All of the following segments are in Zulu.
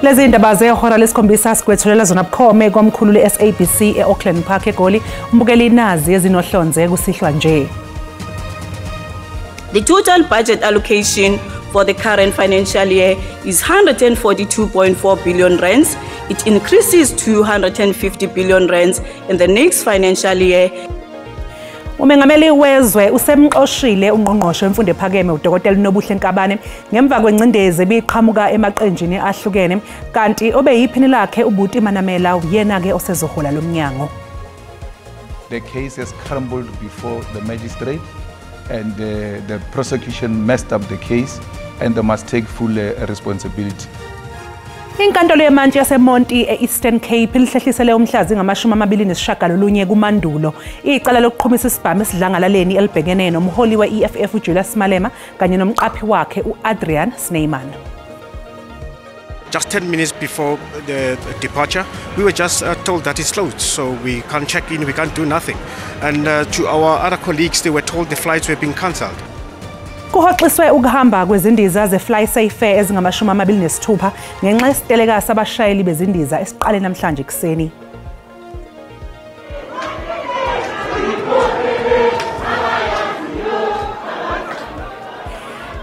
Lezi indaba zehora lesikhombisa sigwethulela zona bukhome komkhulu le-SABC e-Auckland Park eGoli. Umbukeli inazi ezinohlonze kusihlwa nje. The total budget allocation for the current financial year is 142.4 billion rands. It increases to 150 billion rands in the next financial year. Umengameli wezwe usemqoshile ungqongqoshe wemfundo ephakeme uDkt Nobuhle Nkabane ngemva kwengcindezi ebiqhamuka emaqenjini ahlukene kanti obeyiphini lakhe uButi Manamela uyena ke osezohola lomnyango. The case has crumbled before the magistrate and the prosecution messed up the case and they must take full responsibility. Inkantolo yemantshi yaseMonti e-Eastern Cape lihlehlisele umhlazi ngama-29 kuMandulo icala lokuqhumisa isibhamu esidlangalaleni elibhekene nomholi we-EFF uJulius Malema kanye nomqaphi wakhe uAdrian Snyman. Just 10 minutes before the departure, we were just told that it's closed, so we can't check in, we can't do nothing. And to our other colleagues, they were told the flights were being cancelled. Kuhoxiswe ukuhamba kwezindiza ze-FlySafe ezingama-26 ngenxa yesiteleka sabashayeli bezindiza esiqale namhlanje kuseni.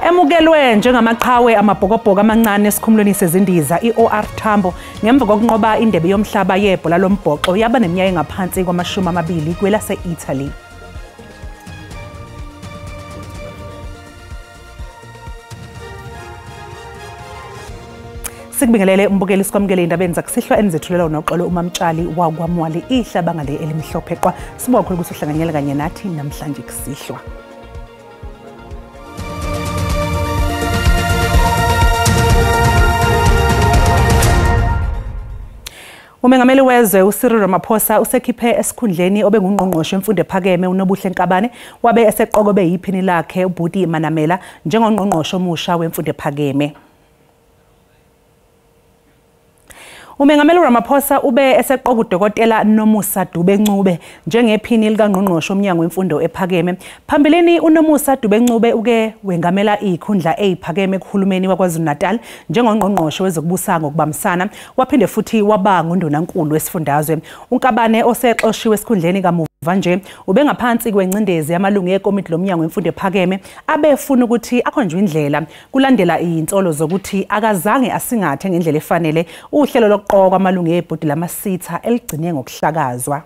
Emukelwe njengamaqhawe amabhokobhoko amancane esikhumulweni sezindiza i-OR Tambo ngemva kokunqoba indebe yomhlaba yebhola lombhoxo yaba neminyaka engaphansi kwama-20 kwelase-Italy. Sikubingelele umbukeli sikwamukele indabeni zakusihlwa enizethulela unoxolo uMamtshali wakwamwali ihlaba ngale elimhlophe qwa sibokho ukuthi uhlanganyela kanye nathi namhlanje kusihlwa. Umengameli wezwe uCyril Ramaphosa usekhiphe esikhundleni obengungqongqoshe wemfundo ephakeme uNobuhle Nkabane wabe eseqokobe yiphini lakhe uButi Manamela njengongqongqoshe omusha wemfundo ephakeme. Umengameli Ramaphosa ube eseqoka uDkt Nomusa Dube-Ncube njengephini likangqongqoshe omnyango wemfundo ephakeme. Phambilini uNomusa Dube-Ncube uke wengamela ikhundla eziphakeme kuhulumeni waKwaZulu-Natal njengongqongqoshe wezokubusa ngokubambisana waphinde futhi waba nguNdunankulu wesifundazwe. uNkabane osexoshiwe esikhundleni kamuva nje ube ngaphansi kwencindezi yamalungu ekomiti lomnyango wemfundo ephakeme abefuna ukuthi akhonjwe indlela kulandela izinsolo zokuthi akazange asingathe ngendlela efanele uhlelo lokuqoka kwamalungu ebhodi lamasitha eligcine ngokuhlakazwa.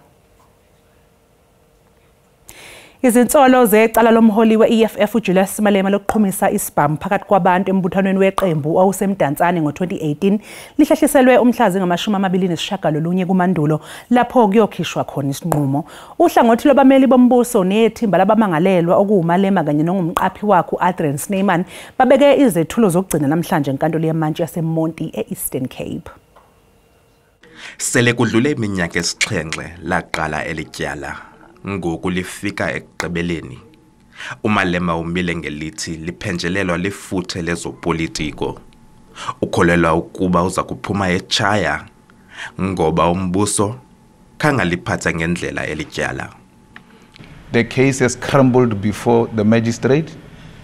Izinsolo zecala lomholi we-EFF uJulius Malema lokuqhumisa isibhamu phakathi kwabantu embuthanweni weqembu owawusemdantsane ngo-2018 lihlehliselwe umhlazi ngama-29 kuMandulo lapho kuyokhishwa khona isinqumo. Uhlangothi lwabameli bombuso nethimba labamangalelwa okuwuMalema kanye nongumqaphi wakhe uAdrian Snyman babeke izethulo zokugcina namhlanje enkantolo yemantshi yaseMonti e-Eastern Cape. Sele kudlule iminyaka esixhenxe laqala elityala ngoku lifika ekugqibeleni. uMalema umile ngelithi liphenjelelwa lifuthe lezopolitiko. Ukholelwa ukuba uza kuphuma eChaya ngoba umbuso kangaliphatha ngendlela elityala. The case has crumbled before the magistrate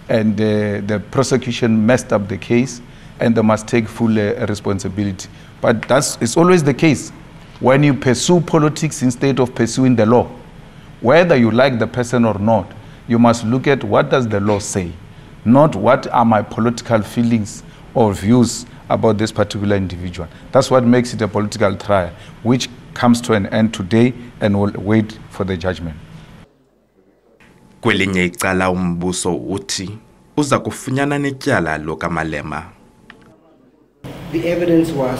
and the prosecution messed up the case and they must take full responsibility. But it's always the case when you pursue politics instead of pursuing the law. Whether you like the person or not, you must look at what does the law say, not what are my political feelings or views about this particular individual. That's what makes it a political trial, which comes to an end today and will wait for the judgment. Kwelinye icala umbuso uthi uza kufunyana netyala lokaMalema. The evidence was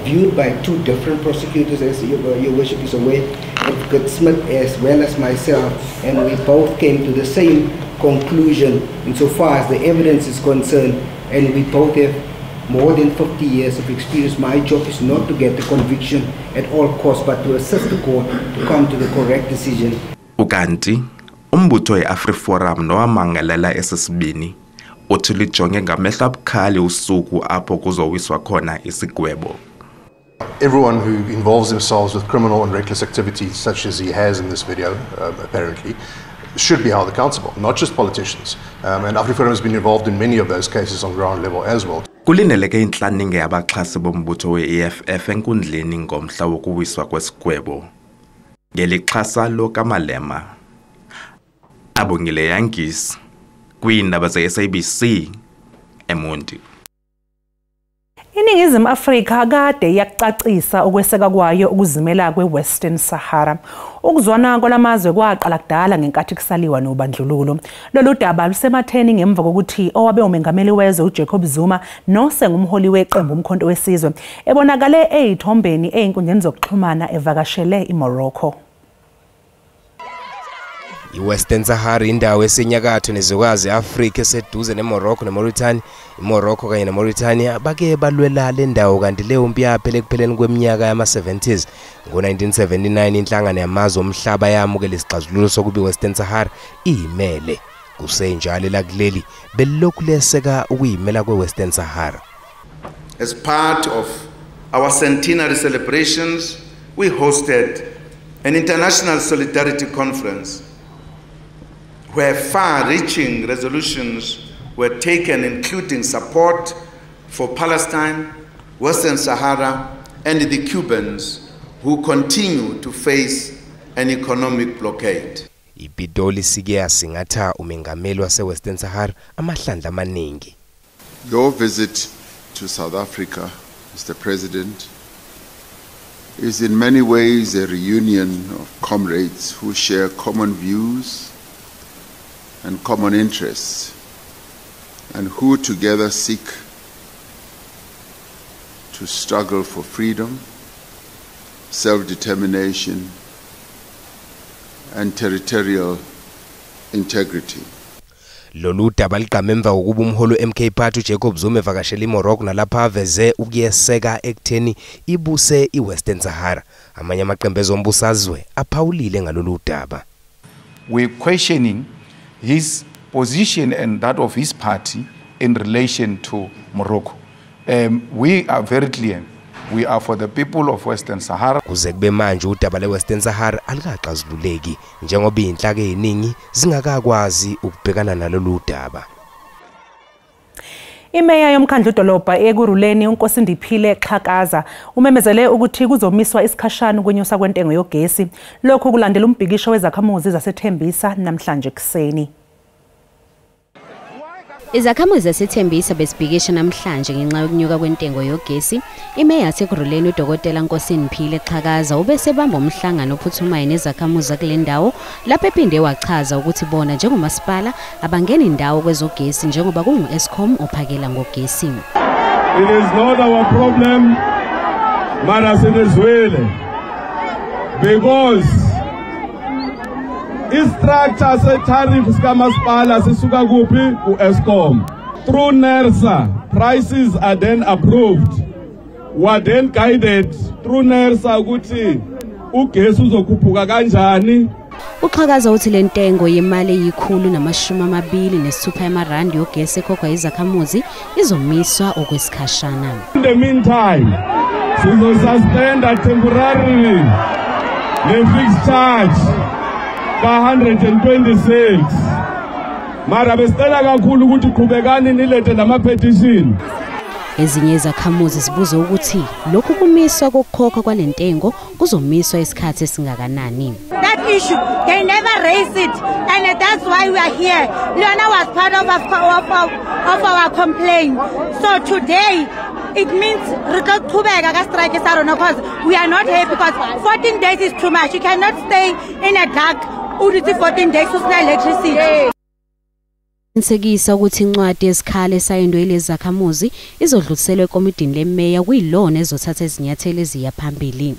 viewed by two different prosecutors, as your worship is aware, Advocate Smith as well as myself, and we both came to the same conclusion insofar as the evidence is concerned, and we both have more than 50 years of experience. My job is not to get the conviction at all costs, but to assist the court to come to the correct decision. Ukanti, umbutho ye-AfriForum nowamangalela esesibini uthi lijonge ngamehlo abukhali usuku apho kuzowiswa khona isigwebo. Everyone who involves themselves with criminal and reckless activities such as he has in this video, apparently, should be held accountable, not just politicians. And AfriForum has been involved in many of those cases on ground level as well. Kulindeleke inhlaninge yabaxhasi bombutho we-EFF enkundleni ngomhla wokuwiswa kwesigwebo. Ngelixhasa lo kaMalema. Abongile Yangis kwiindaba ze-SABC eMonti. Iningizimu Afrika kade yakucacisa ukweseka kwayo ukuzimela kwe-Western Sahara. Ukuzwana kwalamazwe kwaqala kudala ngenkathi kusaliwa nobandlululo. Lolu daba lusematheni ngemva kokuthi owabe umengameli wezwe uJacob Zuma nosengumholi weqembu umkhonto wesizwe ebonakale ezithombeni einkundleni zokuxhumana evakashele iMorocco. I-Western Sahara indawo esenyakatho nezwekazi Afrika eseduze neMorocco neMauritania. iMorocco kanye neMauritania bake balwela le ndawo kanti leyo mpi yaphela ekupheleni kweminyaka yama-70s. Ngo-1979 inhlangano yamazwe omhlaba yamukela isixazululo sokuba iWestern Sahara iyimele. Kusenjalo lakuleli belokhu leseka ukuyimela kwe-Western Sahara. As part of our centenary celebrations, we hosted an international solidarity conference where far-reaching resolutions were taken, including support for Palestine, Western Sahara, and the Cubans who continue to face an economic blockade. Ipitoli sike yasingatha umengameli wase-Western Sahara amahlandla amaningi. Your visit to South Africa, Mr. President, is in many ways a reunion of comrades who share common views and common interests, and who together seek to struggle for freedom, self-determination, and territorial integrity. Lolu daba ligqame emva kokuba umholi MK Party uJacob Zuma evakashela iMorocco nalapha aveze ukuyeseka ekutheni ibuse iWestern Sahara. Amanye amaqembu ezombusazwe aphawulile ngalolu daba. We're questioning his position and that of his party in relation to Morocco. We are very clear. We are for the people of Western Sahara. Kuze kube manje udaba leWestern Sahara alikaxazululeki njengoba inhlaka eziningi zingakakwazi ukubhekana nalolu daba. Imeya yomkhandlu dolobha ekuruleni uNkosindiphile Xhakaza umemezele ukuthi kuzomiswa isikhashana ukwenyusa kwentengo yogesi. Lokho kulandela umbhikisho wezakhamuzi zaseThembisa namhlanje kuseni. Izakhamuzi zasethembisa besibhikisha namhlanje ngenxa yokunyuka kwentengo yogesi. Imeya yasekuruleni uDokotela Nkosindiphile Xhakaza ubesebamba umhlangano ophuthumayo nezakhamuzi kule ndawo lapho ephinde wachaza ukuthi bona njengomasipala abangena indawo kwezogesi njengoba kungu-Eskom ophakela ngogesi. It is not our problem, mara sinezwele, because istructure se-tariff sikamasipala sisuka kuphi ku-Eskom. Through NERSA, prices are then approved. Were then guided through NERSA ukuthi ugesi uzokhuphuka kanjani. Uxhakaza uthi le ntengo yemali eyi-126 yamarandi yogesi ekhokhwa izakhamuzi izomiswa okwesikhashana. In the meantime, sizosuspenda temporarily the fixed charge ka 126. Mara besicela kakhulu ukuthi qhubekani nilethe lama-petition. Ezinye izakhamuzi zibuza ukuthi lokhu kumiswa kokukhokhwa kwale ntengo kuzomiswa isikhathi esingakanani. That issue, they never raised it, and that's why we are here. Leona was part of our complaint. So today, it means because we are not happy because 14 days is too much. You cannot stay in a dark 14 days with no electricity. Nsekisa ukuthi incwadi yesikhalo esayindwe lezakhamuzi izodluliselwa ekomidini lemeya kuyilona ezothatha izinyathelo eziyaphambili.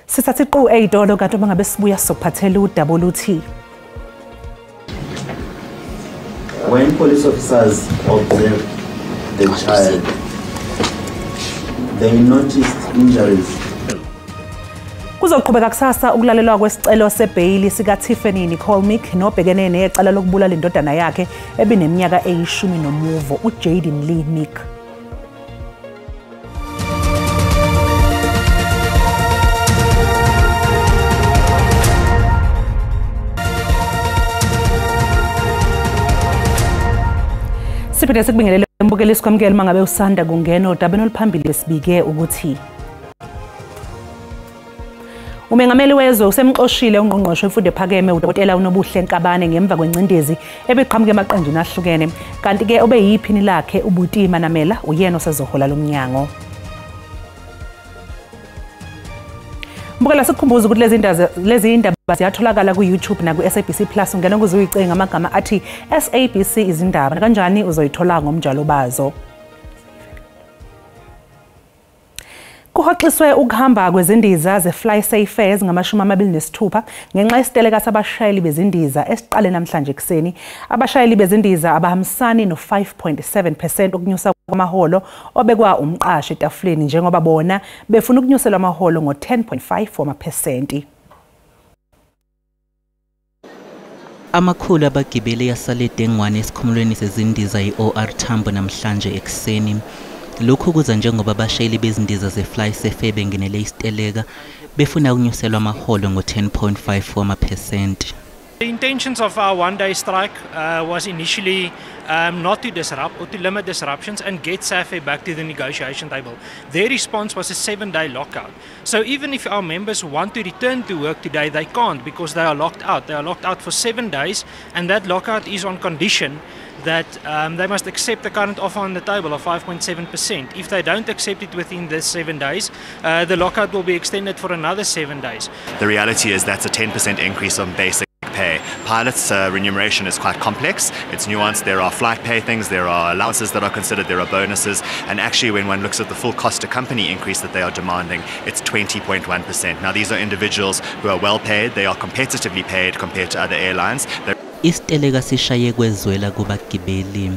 Sithatha iqhu eyitolo kanti uma ngabe sibuya sokuphathela udaba oluthi when police officers observed the child, they noticed injuries. Kuzoqhubeka kusasa ukulalelwa kwesicelo sebail sikaTiffany Nicole Meek nobhekene necala lokubulala indodana yakhe ebineminyaka eyi10 nomuvo uJaden Lee Meek. Siphinde sikubingelele mbukeli sikwamukela mangabe usanda kungena odabeni oluphambili sibike ukuthi umengameli wezwe usemxoshile ungqongqoshe wemfundo ephakeme uDokotela uNobuhle Nkabane ngemva kwencindezi ebiqhamuke emaqenjini ahlukene kanti ke obe yiphini lakhe uButi Manamela uyena osezohola lomnyango. Mbukela sikukhumbuza ukuthi lezi indaba ziyatholakala ku YouTube na ku SABC Plus ungena kuziyicenga amagama athi SABC izindaba kanjani uzoyithola ngomnjalo bazo. Kuhoxiswe ukuhamba kwezindiza ze-FlySafair ngama-26 ngenxa yesiteleka sabashayeli bezindiza esiqale namhlanje ekseni. Abashayeli bezindiza abahambisani no-5.7% ukunyusa kwamaholo obekwa umqashi etafuleni njengoba bona befuna ukunyuselwa amaholo ngo-10.5%. Amakhulu abagibeli yasale dengwane esikhumulweni sezindiza i-OR Tambo namhlanje ekseni. Lokhu kuza njengoba abashayeli bezindiza ze-FlySafair bengenele isiteleka befuna ukunyuselwa amaholo ngo-10.5%. The intentions of our one-day strike was initially not to disrupt or to limit disruptions and get SAFE back to the negotiation table. Their response was a 7-day lockout. So even if our members want to return to work today, they can't because they are locked out. They are locked out for 7 days, and that lockout is on condition that they must accept the current offer on the table of 5.7%. If they don't accept it within this 7 days, the lockout will be extended for another 7 days. The reality is that's a 10% increase on basic pay. Pilots' remuneration is quite complex. It's nuanced. There are flight pay things, there are allowances that are considered, there are bonuses, and actually when one looks at the full cost to company increase that they are demanding, it's 20.1%. Now these are individuals who are well paid, they are competitively paid compared to other airlines. Isiteleka sishaye kwezwela kubagibeli.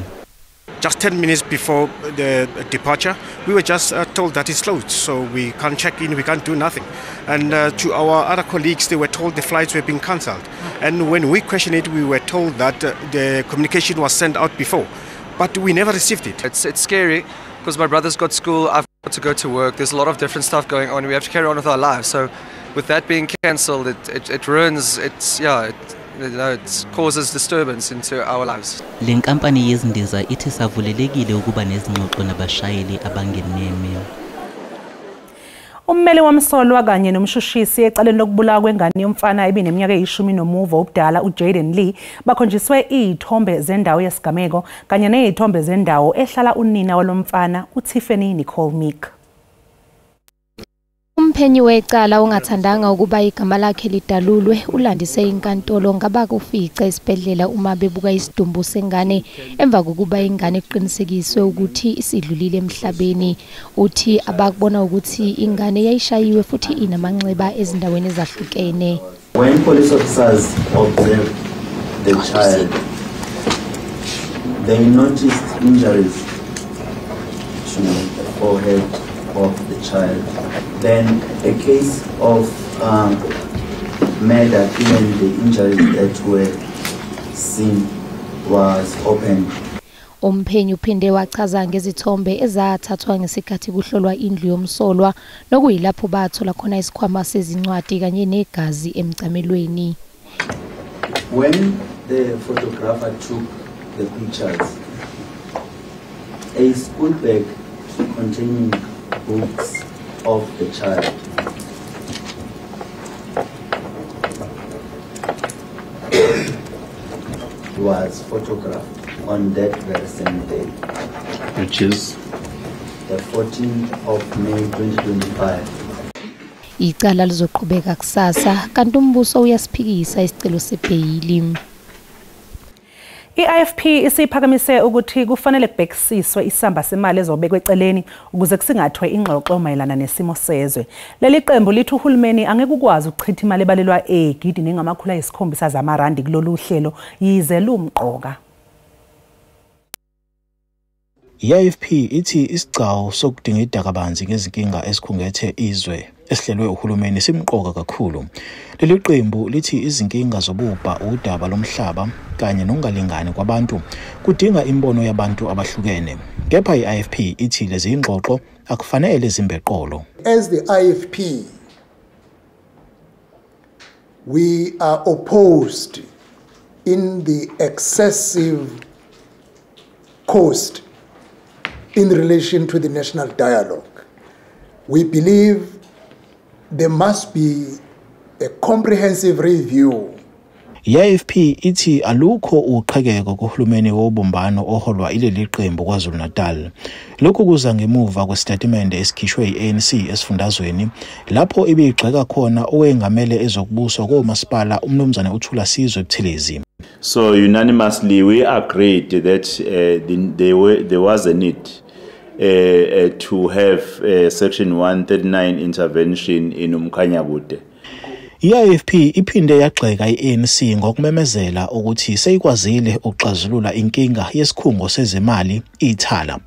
Just 10 minutes before the departure, we were just told that it's closed, so we can't check in, we can't do nothing. And to our other colleagues, they were told the flights were being cancelled. And when we questioned it, we were told that the communication was sent out before, but we never received it. It's scary because my brother's got school, I've got to go to work, there's a lot of different stuff going on, we have to carry on with our lives. So with that being cancelled, it ruins, it causes disturbance into our lives. Le nkampani yezindiza ithi savulelekile ukuba nezingxoxo nabashayeli abangeneme. Ummeli wamsolwa kanye nomshushisi ecaleni lokubulawa kwengane yomfana ebineminyaka eyishumi nomuva obudala uJaden Lee bakhonjiswe izithombe zendawo yesigameko kanye nezithombe zendawo ehlala unina walomfana uTiffany Nicole Meek. Umphenyi wecala ongathandanga ukuba igama lakhe lidalulwe ulandise inkantolo ngaba kufica esibhedlela uma bebuka isidumbu sengane emva kokuba ingane iqinisekiswe ukuthi isidlulile emhlabeni. Uthi abakubona ukuthi ingane yayishayiwe futhi inamanxeba ezindaweni ezahlukene. When police officers observed the child, they noticed injuries to the forehead of the child. Then a case of murder, given the injuries that were seen, was opened. Umphenyi uphinde wachaza ngezithombe ezathathwa ngesikhathi kuhlolwa indlu yomsolwa nokuyilapho bathola khona isikhwama sezincwadi kanye negazi emcamelweni. When the photographer took the pictures, a school bag containing books of the child was photographed on that very same day, which is the 14th of May 2025. Icala lizoqhubeka kusasa kanti umbuso uyasiphikisa isicelo sebheyili. I-IFP isiphakamise ukuthi kufanele kubhekisiswe isamba semali ezobekwe eceleni ukuze kusingathwe ingxoxo mayelana nesimo sezwe. Leli qembu lithi uhulumeni angeke ukwazi ukuchitha imali ebalelwa egidini ngamakhulu ayisi-7 zamarandi kulolu hlelo yize lumqoka. I-IFP ithi isigcawu sokudinga idakabanzi ngezinkinga esikhungethe izwe esihlelwe uhulumeni simqoka kakhulu. Leli qembu lithi izinkinga zobubha udaba lomhlaba kanye nokungalingani kwabantu kudinga imbono yabantu abahlukene. Kepha i-IFP ithi lezi ingxoxo akufanele zimbeqolo. As the IFP, we are opposed in the excessive Coast in relation to the national dialogue. We believe there must be a comprehensive review. I-AFP ithi alukho uqhekeko kuhulumeni wobumbano oholwa ileli qembu KwaZulu Natal. Lokhu kuza ngemuva kwesitatimende esikhishwe yi-ANC esifundazweni lapho ibigxeka khona owengamele ezokubuswa komasipala uMnumzane uThula Sizwe Buthelezi. So unanimously we agreed that there was a need to have Section 139 intervention in Umkhanyakude. I-AFP iphinde yagxeka i-ANC ngokumemezela ukuthi seyikwazile ukuxazulula inkinga yesikhungo sezemali iThala.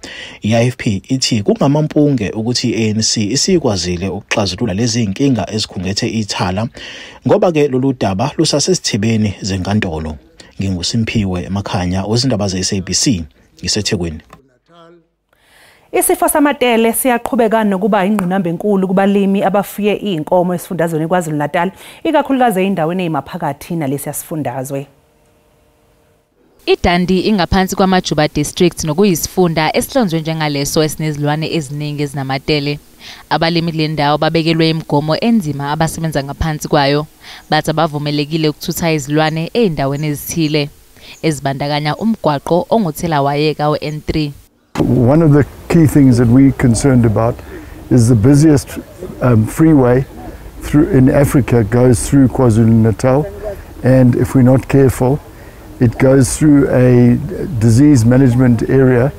I-AFP ithi kungamampunge ukuthi i-ANC isikwazile ukuxazulula lezi inkinga ezikhungethe iThala ngoba ke lolu daba lusasesithibeni zenkantolo. NginguSimphiwe Emakhanya wezindaba ze-SABC iseThekwini. Isifo samatele siyaqhubeka nokuba ingqinamba enkulu kubalimi abafuye inkomo esifundazweni KwaZulu Natal ikakhulukazi eindaweni emaphakathi nalesi yasifundazwe. iDandi ingaphansi kwamaJuba district nokuyisifunda esihlonzwe njengaleso esinezilwane eziningi ezinamatele. Abalimi kule ndawo babekelwe imigomo enzima abasebenza ngaphansi kwayo bathi bavumelekile ukuthutha izilwane eindaweni ezithile ezibandakanya umgwaqo onguthela wayeka oN3. One of the key things that we're concerned about is the busiest freeway in Africa goes through KwaZulu-Natal, and if we're not careful, it goes through a disease management area,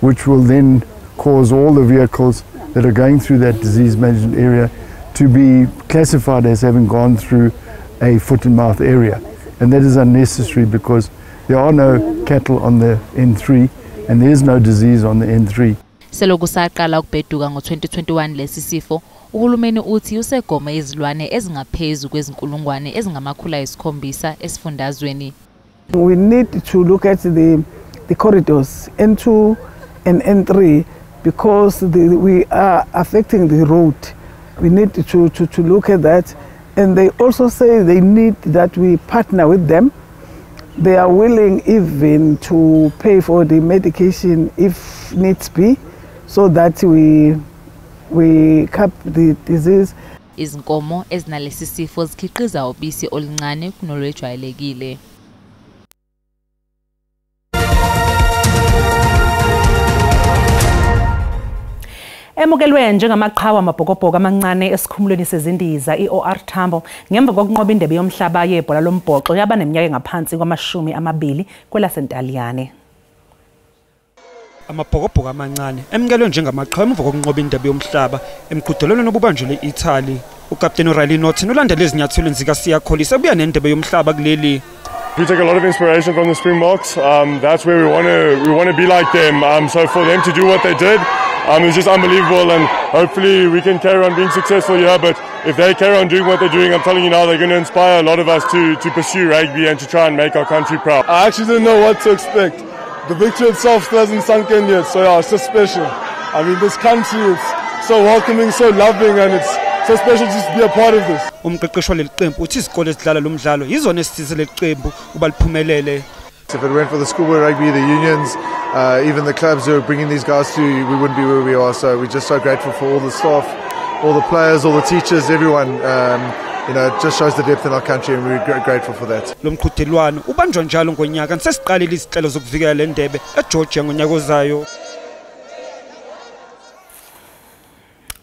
which will then cause all the vehicles that are going through that disease management area to be classified as having gone through a foot and mouth area. And that is unnecessary because there are no cattle on the N3 and there is no disease on the N3. Seloku saqala ukubheduka ngo-2021 lesi sifo, uhulumeni uthi usegome izilwane ezingaphezulu kwezinkulungwane ezingama-700 esifundazweni. We need to look at the corridors N2 and N3 because we are affecting the road. We need to look at that, and they also say they need that we partner with them. They are willing even to pay for the medication if needs be, so that we cap the disease. Izinkomo ezinalesi sifo zikhiqiza obisi oluncane kunolwejwayelekile. Emukelwe njengamaqhawe amabhokobhoko amancane esikhumulweni sezindiza iOR Tambo ngemva kokunqoba indebe yomhlaba yebhola lombhoxo yaba neminyaka engaphansi kwama-20 kwelasentaliyane. Amabhokobhoko amancane emukelwe njengamaqhawe emva kokunqoba indebe yomhlaba emqhudelwaneni obubanjelwe eItaly. Ukapteni Riley Norton ulandele izinyathelo zikaSiya Kolisi ebuya nendebe yomhlaba kuleli. We take a lot of inspiration from the Springboks. That's where we want to be like them. So for them to do what they did, it was just unbelievable, and hopefully we can carry on being successful here. But if they carry on doing what they're doing, I'm telling you now, they're going to inspire a lot of us to pursue rugby and to try and make our country proud. I actually didn't know what to expect. The victory itself still hasn't sunk in yet, so yeah, it's just special. I mean, this country is so welcoming, so loving, and it's so special just to be a part of this. Umqeqeshi waleli qembu uthi izikole ezidlala lo mdlalo yizona esithize leli qembu uba liphumelele. If it went for the schoolboy rugby, the unions, even the clubs who are bringing these guys to, we wouldn't be where we are. So we're just so grateful for all the staff, all the players, all the teachers, everyone. You know, it just shows the depth in our country, and we're grateful for that. Lo mqhudelwano ubanjwa njalo ngonyaka sesiqalile izihlelo zokuvikela le ndebe eGeorgia ngonyaka ozayo.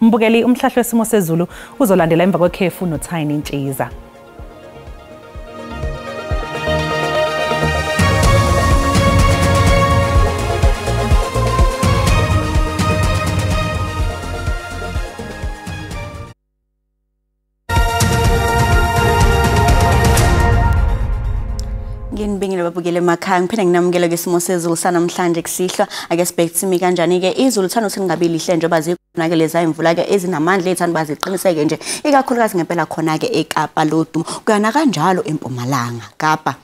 Mbukeli umhlahlo wesimo sezulu uzolandela emva kwekhefu noThini Ntshiza. Nginibingile babukele emakhaya ngiphinde nginamukele ke isimo sezulu sanamhlanje kusihlwa ake sibhekithimi kanjani ke izulu thana uthi lingabili lihle njengoba zikhona ke leza imvula ke ezinamandla ethanda baziqiniseke nje ikakhulukazi ngempela khona ke eKapa lodumo kuyana kanjalo eMpumalanga Kapa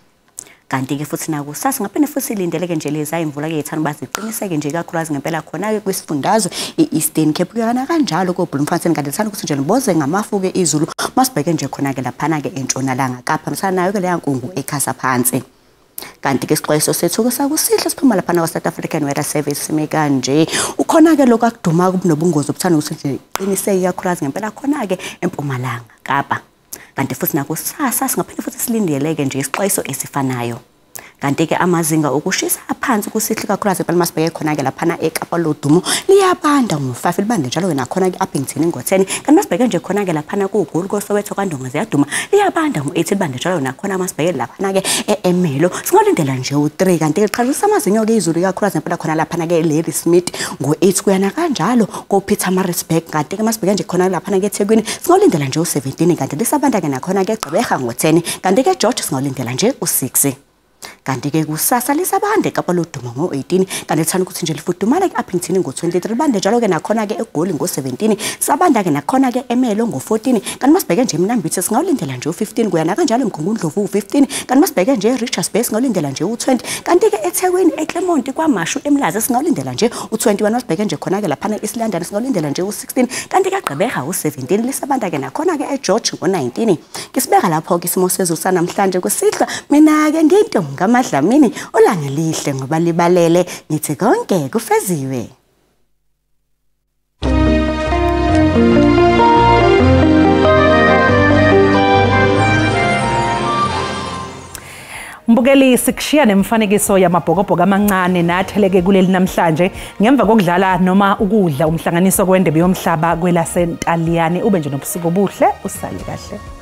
kanti ke futhi nakusasa ngaphinde futhi ilindeleke nje leza imvula ke ethanda baziqiniseke nje ikakhulukazi ngempela khona ke kwisifundazwe iEastern Cape kuyana kanjalo koBloemfontein kanti thana ukuthi nje liboze ngamafu ke izulu masibheke nje khona ke laphana ke entshonalanga Kapa msanayo ke leya nkungu ekhasa phansi. kanti ke isixwayiso sethu sakusihle siphuma lapha na South African Weather Service sime kanje ukhona ke lokho akuduma kubunobungozi obuthanda ukuthi qiniseke kakhulukazi ngempela khona ke eMpumalanga Kapa kanti futhi nakusasa singaphinde futhi silindeleke nje isixwayiso esifanayo kanti ke amazinga okushisa aphansi kusihle kakhulukazi phela masibheke khona ke lapha eKapa lodumo liyabanda ngo5 libande njalo ke nakhona ke Upington ngo10 kanti masibheke nje khona ke lapha kuGoli koSoweto kaNdonga ziyaduma liyabanda ngo8 libande njalo nakhona masibheke lapha ke eEmelo singolindela nje u3 kanti ke qhalisa amazinga ke izulu kakhulukazi phela khona lapha ke Lady Smith ngo8 kuyana kanjalo koPietermaritzburg kanti ke masibheke nje khona lapha ke eThekwini singolindela nje u17 kanti lisabanda ke nakhona ke Gqeberha ngo10 kanti ke George singolindela nje u6 kanti ke kusasa lisabande eKapa lodumo ngo18 kanti lithanda ukuthi nje lifudumala ke Upington ngo23 bande njalo ke nakhona ke eGoli ngo17 sabanda ke nakhona ke eMelo ngo14 kanti masibheke nje eMnambithi singawulindela nje u15 kuyana kanjalo eMgungundlovu u15 kanti masibheke nje eRichards Bay singawulindela nje u20 kanti ke eThekwini eClermont kwaMashu eMlazi singawulindela nje u21 masibheke nje khona ke lapha eEast London singawulindela nje u16 kanti ke Gqeberha u17 lisabanda ke nakhona ke eGeorge ngo19 kisibeka lapho ke isimo sezulu sanamhlanje kusihlwa mina ke nginto ngamadlamini olangelihle ngoba libalele nithi konke kufeziwe Mbukeli sikushiya nemfanekiso yamabhokobhoko amancane natheleke kuleli namhlanje ngemva kokudlala noma ukudla umhlanganiso kwendebe yomhlaba kwelasentaliyane ube nje nobusuku obuhle usale kahle